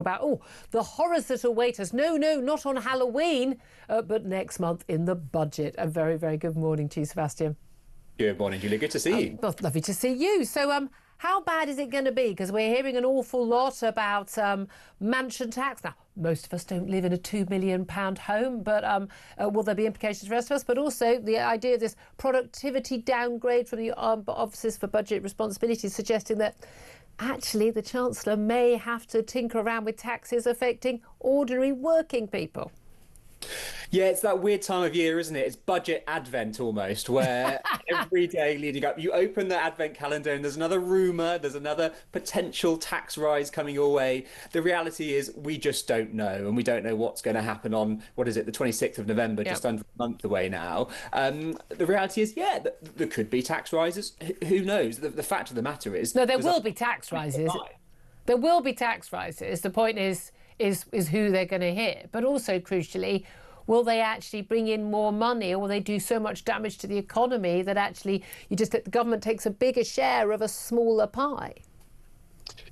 about, the horrors that await us. No, not on Halloween, but next month in the budget. A very, very good morning to you, Sebastian. Good morning, Julia. Good to see you. Well, lovely to see you. So, how bad is it going to be? Because we're hearing an awful lot about mansion tax. Now, most of us don't live in a £2 million home, but will there be implications for the rest of us? But also the idea of this productivity downgrade from the Offices for Budget Responsibility suggesting that actually the Chancellor may have to tinker around with taxes affecting ordinary working people. Yeah, it's that weird time of year, isn't it? It's budget advent almost, where every day leading up, you open the advent calendar and there's another rumour, there's another potential tax rise coming your way. The reality is we just don't know, and we don't know what's going to happen on, what is it, the 26th of November, just under a month away now. The reality is, there could be tax rises. Who knows? The fact of the matter is... No, there will be tax rises. There will be tax rises. The point is who they're going to hit. But also, crucially, will they actually bring in more money, or will they do so much damage to the economy that actually the government takes a bigger share of a smaller pie?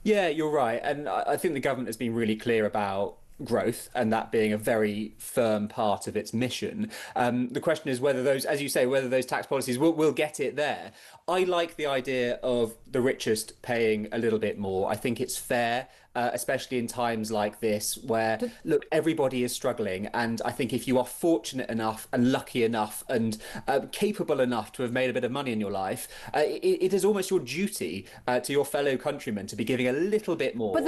Yeah, you're right. And I think the government has been really clear about growth and that being a very firm part of its mission. The question is whether those, as you say, whether those tax policies will get it there. I like the idea of the richest paying a little bit more. I think it's fair, especially in times like this where, look, everybody is struggling. And I think if you are fortunate enough and lucky enough and capable enough to have made a bit of money in your life, it is almost your duty to your fellow countrymen to be giving a little bit more. But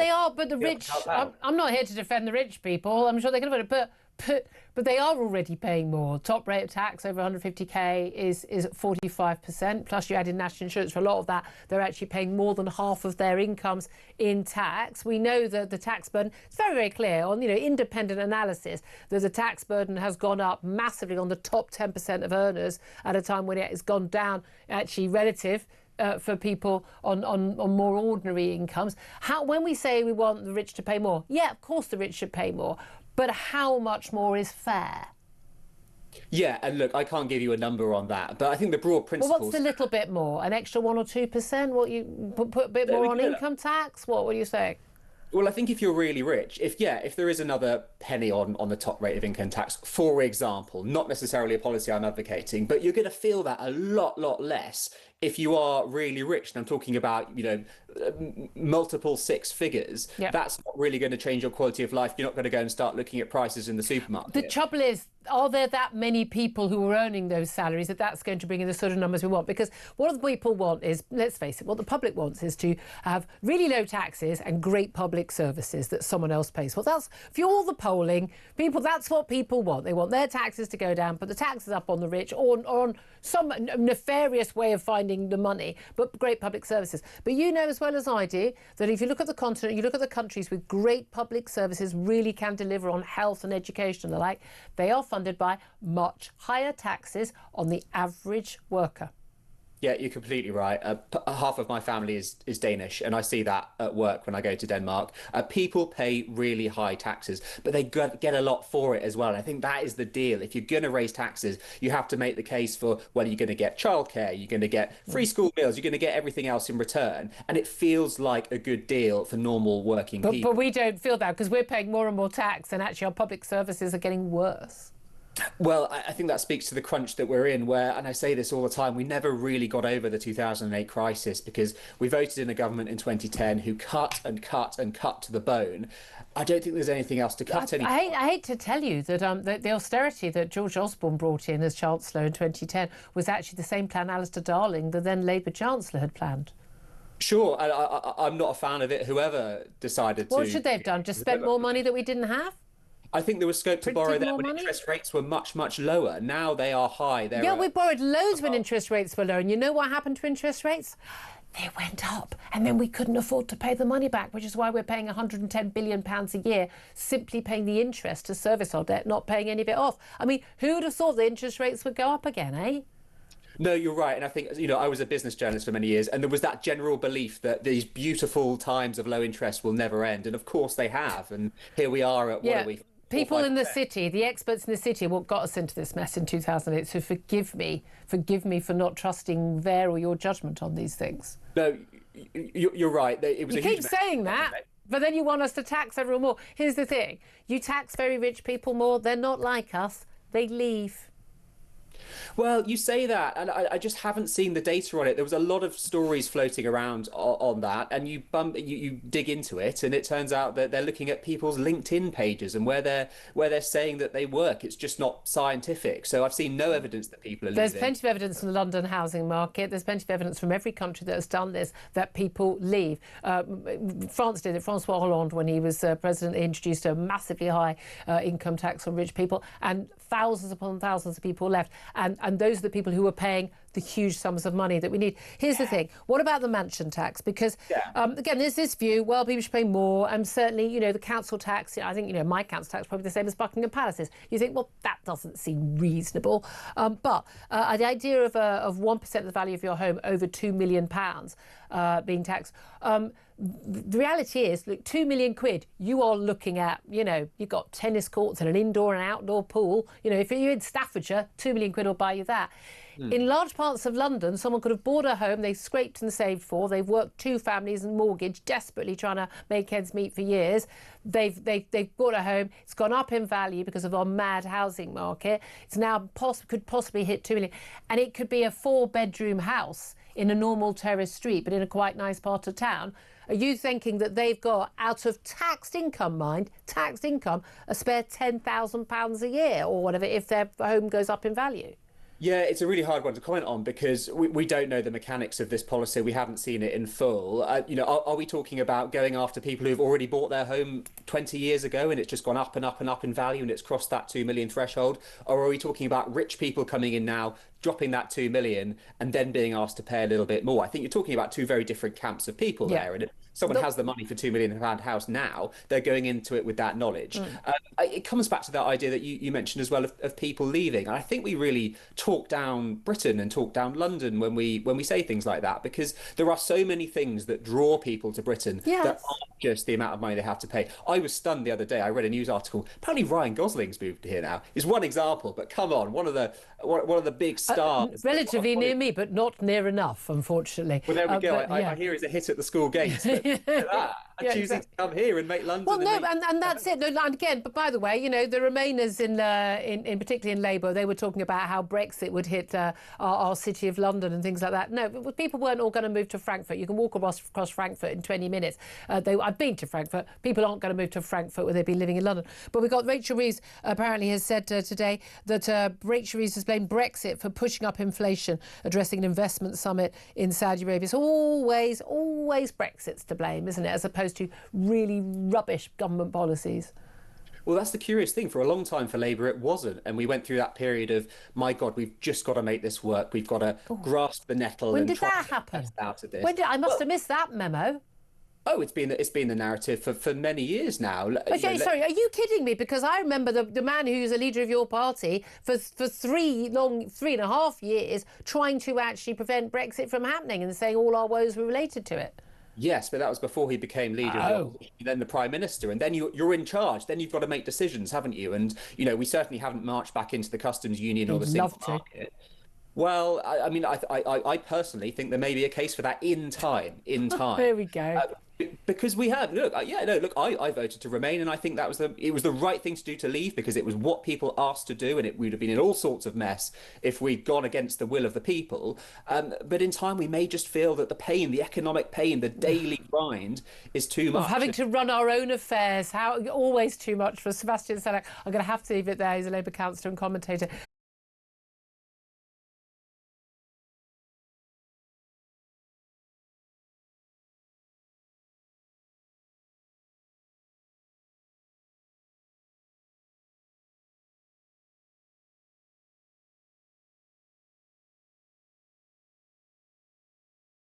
the rich, I'm not here to defend the rich people. I'm sure they can afford it, but they are already paying more. Top rate of tax over 150k is 45%. Plus you add in national insurance. For a lot of that, they're actually paying more than half of their incomes in tax. We know that the tax burden, it's very, very clear on independent analysis that the tax burden has gone up massively on the top 10% of earners at a time when it has gone down actually relative for people on more ordinary incomes. When we say we want the rich to pay more, yeah, of course the rich should pay more. But how much more is fair? Yeah, and look, I can't give you a number on that, but I think the broad principles... Well, what's a little bit more? An extra 1 or 2%? What, you put a bit more on income tax? What are you saying? Well, I think if you're really rich, if there is another penny on the top rate of income tax, for example, not necessarily a policy I'm advocating, but you're going to feel that a lot less if you are really rich. And I'm talking about, multiple six figures. Yep. That's not really going to change your quality of life. You're not going to go and start looking at prices in the supermarket. The trouble is, are there that many people who are earning those salaries that's going to bring in the sort of numbers we want? Because what the people want is, let's face it, what the public wants is to have really low taxes and great public services that someone else pays for. That's, for all the polling, that's what people want. They want their taxes to go down, put the taxes up on the rich, or on some nefarious way of finding the money, but great public services. But you know as well as I do that if you look at the continent, you look at the countries with great public services, really can deliver on health and education and the like, they are funded by much higher taxes on the average worker. Yeah, you're completely right. Half of my family is Danish, and I see that at work when I go to Denmark. People pay really high taxes, but they get a lot for it as well. And I think that is the deal. If you're going to raise taxes, you have to make the case for, well, you're going to get childcare, you're going to get free school meals, you're going to get everything else in return. And it feels like a good deal for normal working people. But we don't feel that because we're paying more and more tax, and actually our public services are getting worse. Well, I think that speaks to the crunch that we're in where, and I say this all the time, we never really got over the 2008 crisis because we voted in a government in 2010 who cut and cut and cut to the bone. I don't think there's anything else to cut anymore. I hate to tell you that the austerity that George Osborne brought in as Chancellor in 2010 was actually the same plan Alistair Darling, the then Labour Chancellor, had planned. Sure, I'm not a fan of it, whoever decided to... What should they have done? Just spent more money that we didn't have? I think there was scope to borrow there when interest rates were much lower. Now they are high. We borrowed loads when interest rates were low. And you know what happened to interest rates? They went up. And then we couldn't afford to pay the money back, which is why we're paying £110 billion a year, simply paying the interest to service our debt, not paying any of it off. I mean, who would have thought the interest rates would go up again, eh? No, you're right. And I think, I was a business journalist for many years, and there was that general belief that these beautiful times of low interest will never end. And of course they have. And here we are at, what are we? People in the city, the experts in the city, what got us into this mess in 2008. So forgive me for not trusting their or your judgment on these things. No, you're right. It was you keep saying that. But then you want us to tax everyone more. Here's the thing. You tax very rich people more. They're not like us. They leave. Well, you say that, and I just haven't seen the data on it. There was a lot of stories floating around on that, and you dig into it, and it turns out that they're looking at people's LinkedIn pages and where they're saying that they work. It's just not scientific. So I've seen no evidence that people are There's leaving. plenty of evidence from the London housing market. There's plenty of evidence from every country that has done this that people leave. France did it. Francois Hollande, when he was president, introduced a massively high income tax on rich people, and thousands upon thousands of people left. And those are the people who were paying the huge sums of money that we need. Here's the thing. What about the mansion tax? Because, again, there's this view, well, people should pay more. And certainly, you know, the council tax, I think, you know, my council tax is probably the same as Buckingham Palace's. You think, well, that doesn't seem reasonable. But the idea of 1% of the value of your home over £2 million being taxed, the reality is, look, 2 million quid, you are looking at, you know, you've got tennis courts and an indoor and outdoor pool. You know, if you're in Staffordshire, 2 million quid will buy you that. In large parts of London, someone could have bought a home they scraped and saved for. They've worked 2 families and mortgage, desperately trying to make ends meet for years. They've bought a home. It's gone up in value because of our mad housing market. It's now could possibly hit 2 million. And it could be a 4-bedroom house in a normal terrace street, but in a quite nice part of town. Are you thinking that they've got, out of taxed income, a spare £10,000 a year or whatever if their home goes up in value? Yeah, it's a really hard one to comment on because we don't know the mechanics of this policy. We haven't seen it in full. You know, are we talking about going after people who've already bought their home 20 years ago and it's just gone up and up and up in value and it's crossed that 2 million threshold? Or are we talking about rich people coming in now, dropping that 2 million and then being asked to pay a little bit more? I think you're talking about 2 very different camps of people there. And if someone has the money for £2 million house now, they're going into it with that knowledge. It comes back to that idea that you mentioned as well of people leaving. And I think we really talk down Britain and talk down London when we say things like that, because there are so many things that draw people to Britain that aren't just the amount of money they have to pay. I was stunned the other day. I read a news article. Apparently Ryan Gosling's moved here now. Is one example, but come on, one of the big stars. Relatively near me, but not near enough, unfortunately. Well, there we go. I hear he's a hit at the school gates. But choosing to come here and make London. Well, no, and that's it. No, and again, but by the way, you know, the Remainers in particularly in Labour, they were talking about how Brexit would hit our city of London and things like that. No, people weren't all going to move to Frankfurt. You can walk across Frankfurt in 20 minutes. I've been to Frankfurt. People aren't going to move to Frankfurt where they've been living in London. But we've got Rachel Reeves apparently has said today that Rachel Reeves has blamed Brexit for pushing up inflation, addressing an investment summit in Saudi Arabia. It's always Brexit's to blame, isn't it, as opposed to really rubbish government policies. Well, that's the curious thing. For a long time for Labour, it wasn't. And we went through that period of, my God, we've just got to make this work. We've got to grasp the nettle. When and did try that to happen? Out of this. I must have missed that memo. Oh, it's been the narrative for many years now. Okay, sorry, are you kidding me? Because I remember the man who's a leader of your party for 3.5 years trying to actually prevent Brexit from happening and saying all our woes were related to it. Yes, but that was before he became leader of the opposition, then the Prime Minister. And then you're in charge. Then you've got to make decisions, haven't you? And, you know, we certainly haven't marched back into the customs union or the single market. Well, I mean, I personally think there may be a case for that in time. There we go. Because we have, I voted to remain, and I think it was the right thing to do to leave, because it was what people asked to do, and it would have been in all sorts of mess if we'd gone against the will of the people. But in time, we may just feel that the economic pain, the daily grind is too much. Of having to run our own affairs, always too much for Sebastian Salek. I'm going to have to leave it there. He's a Labour councillor and commentator.